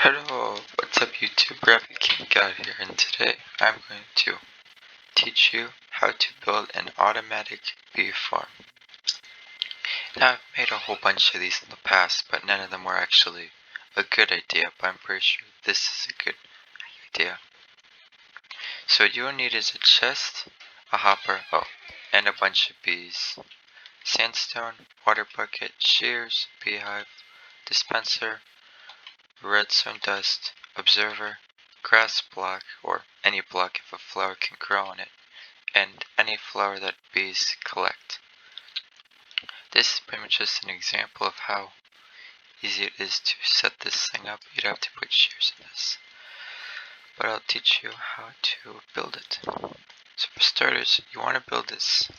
Hello, what's up YouTube? Graphic King God here, and today I'm going to teach you how to build an automatic bee farm. Now I've made a whole bunch of these in the past, but none of them were actually a good idea, but I'm pretty sure this is a good idea. So what you'll need is a chest, a hopper, and a bunch of bees. Sandstone, water bucket, shears, beehive, dispenser, redstone dust, observer, grass block, or any block if a flower can grow on it, and any flower that bees collect. This is pretty much just an example of how easy it is to set this thing up. You'd have to put shears in this, but I'll teach you how to build it. So for starters, you want to build this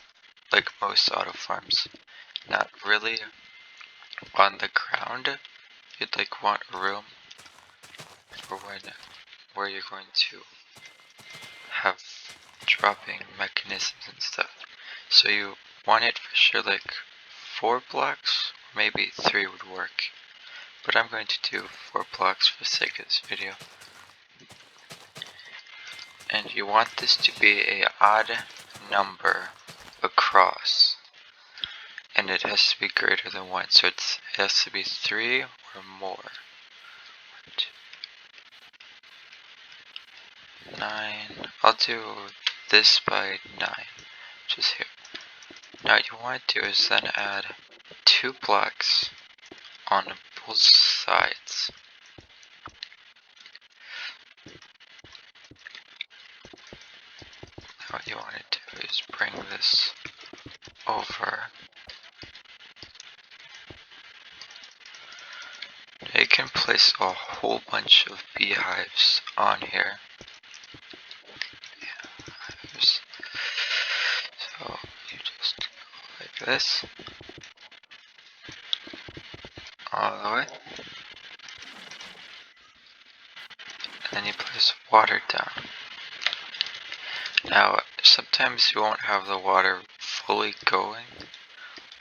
like most auto farms, not really on the ground. You'd want a room for where you're going to have dropping mechanisms and stuff. So you want it for sure 4 blocks, or maybe 3 would work. But I'm going to do 4 blocks for the sake of this video. And you want this to be an odd number across. And it has to be greater than 1, so it has to be 3 or more. 9. I'll do this by 9, which is here. Now what you want to do is then add 2 blocks on both sides. Now what you want to do is bring this over. Now you can place a whole bunch of beehives on here. So you just go like this, all the way. And then you place water down. Now, sometimes you won't have the water fully going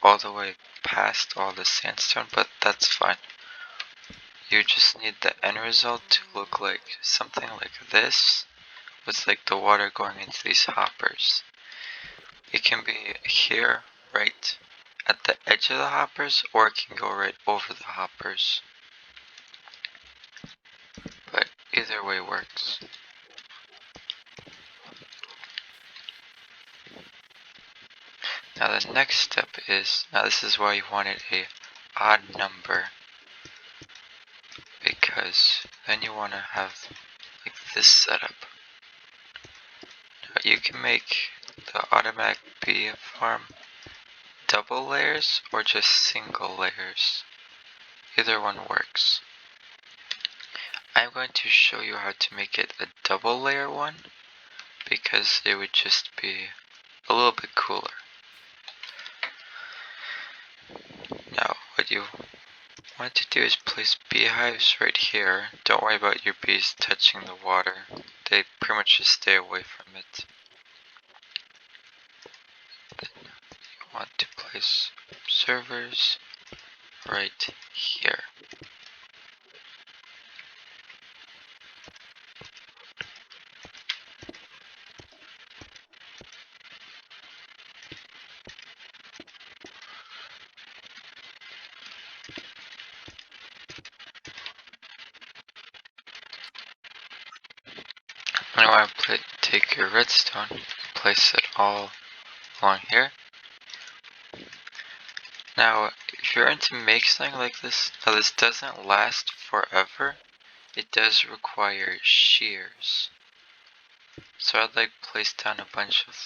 all the way past all the sandstone, but that's fine. You just need the end result to look like something like this, with the water going into these hoppers. It can be here, right at the edge of the hoppers, or it can go right over the hoppers. But either way works. Now the next step is, now this is why you wanted a odd number, because then you want to have this setup. Now you can make the automatic bee farm double layers or just single layers. Either one works. I'm going to show you how to make it a double layer one, because it would just be a little bit cooler. Now what you want to do is place beehives right here. Don't worry about your bees touching the water. They pretty much just stay away from it. Then you want to place observers right here. Now I want to take your redstone, place it all along here. Now, if you're into make something like this, now this doesn't last forever. It does require shears. So I'd place down a bunch of,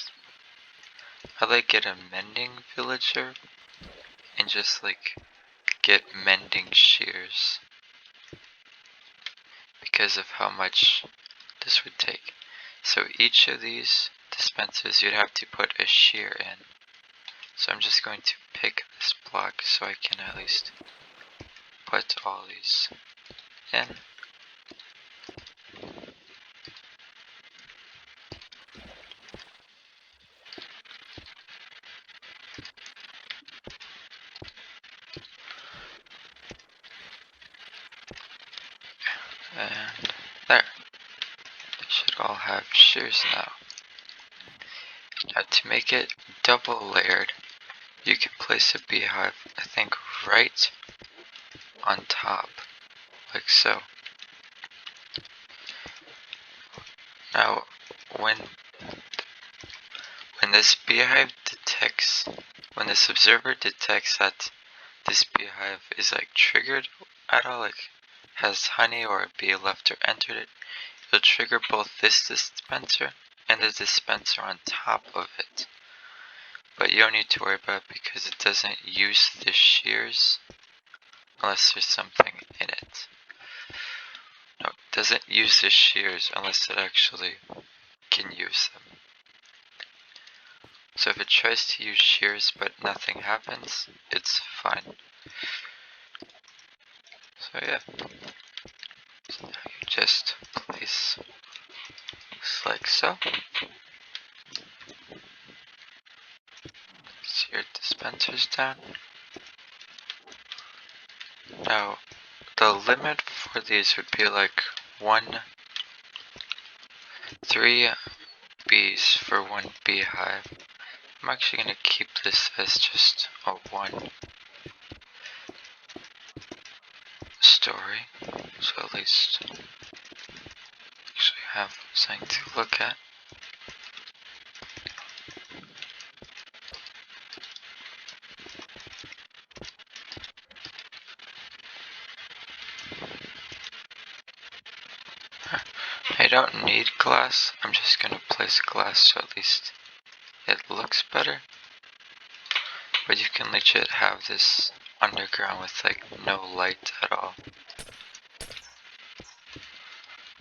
I'd get a mending villager and just get mending shears, because of how much this would take. So each of these dispensers you'd have to put a shear in. So I'm just going to pick this block so I can at least put all these in. And there. They should all have shears now. Now to make it double layered, you can place a beehive, I think, right on top, like so. Now, when this beehive detects, when this observer detects that this beehive is like triggered at all, like has honey or a bee left or entered it, it'll trigger both this dispenser and the dispenser on top of it. But you don't need to worry about it because it doesn't use the shears unless there's something in it. No, it doesn't use the shears unless it actually can use them. So if it tries to use shears but nothing happens, it's fine. So yeah, so now you just place this like so. See your dispensers down. Now, the limit for these would be like 3 bees for 1 beehive. I'm actually going to keep this as just a 1 story, so at least actually have something to look at. I don't need glass, I'm just going to place glass so at least it looks better. But you can legit have this underground with like no light at all.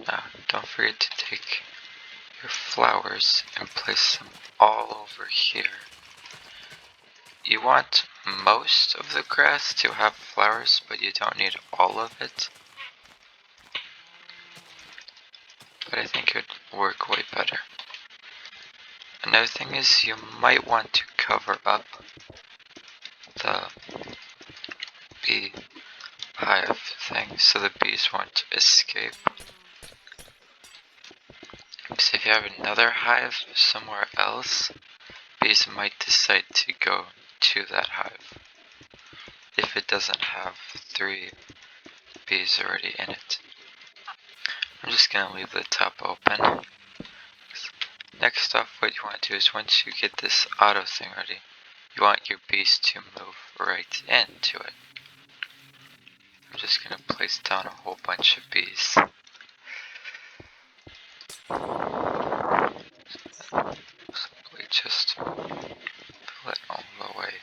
Now, don't forget to take your flowers and place them all over here. You want most of the grass to have flowers, but you don't need all of it. But I think it would work way better. Another thing is you might want to cover up the beehive thing so the bees won't escape. Because if you have another hive somewhere else, bees might decide to go to that hive if it doesn't have 3 bees already in it. I'm just going to leave the top open. Next off, what you want to do is once you get this auto thing ready, you want your bees to move right into it. I'm just going to place down a whole bunch of bees. Simply just fill it all the way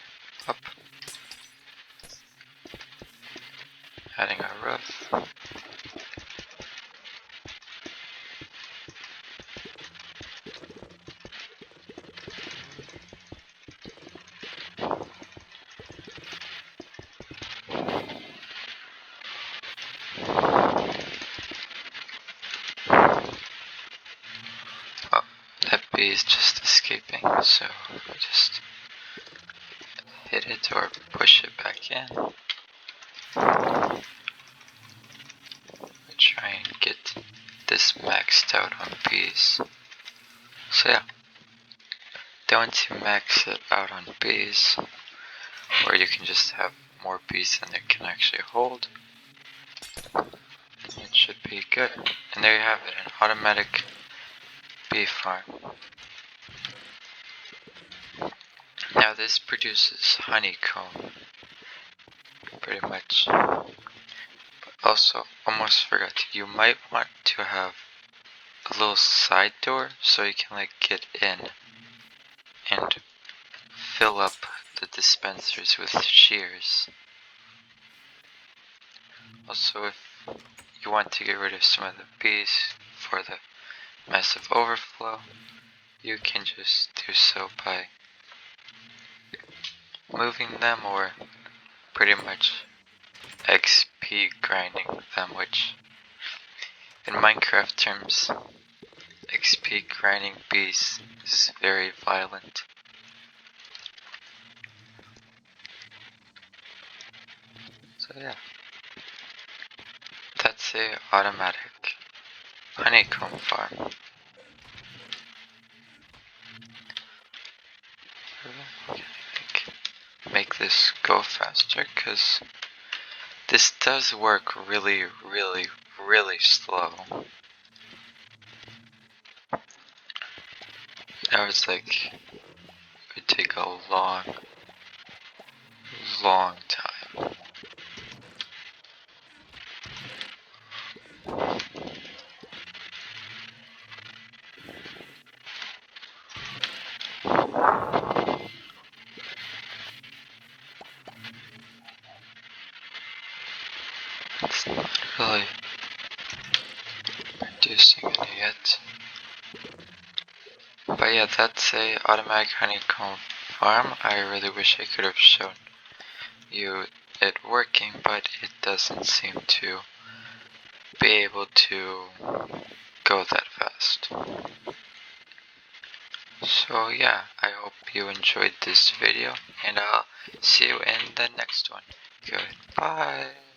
up. Adding a roof. Oh, that bee is just escaping, so just hit it or push it back in. Try and get this maxed out on bees. So yeah, then once you max it out on bees, or you can just have more bees than it can actually hold, it should be good. And there you have it, an automatic bee farm. Now this produces honeycomb, pretty much. But also, almost forgot, you might want to have a little side door so you can like get in and fill up the dispensers with shears. Also, if you want to get rid of some of the bees for the massive overflow, you can just do so by moving them or pretty much XP grinding them, which in Minecraft terms, XP grinding bees is very violent. So yeah, that's that's a automatic honeycomb farm. Make this go faster, because this does work really, really, really slow. I was like, it would take a long, long time. It's not really producing any yet. But yeah, that's a automatic honeycomb farm. I really wish I could have shown you it working, but it doesn't seem to be able to go that fast. So yeah, I hope you enjoyed this video, and I'll see you in the next one. Goodbye.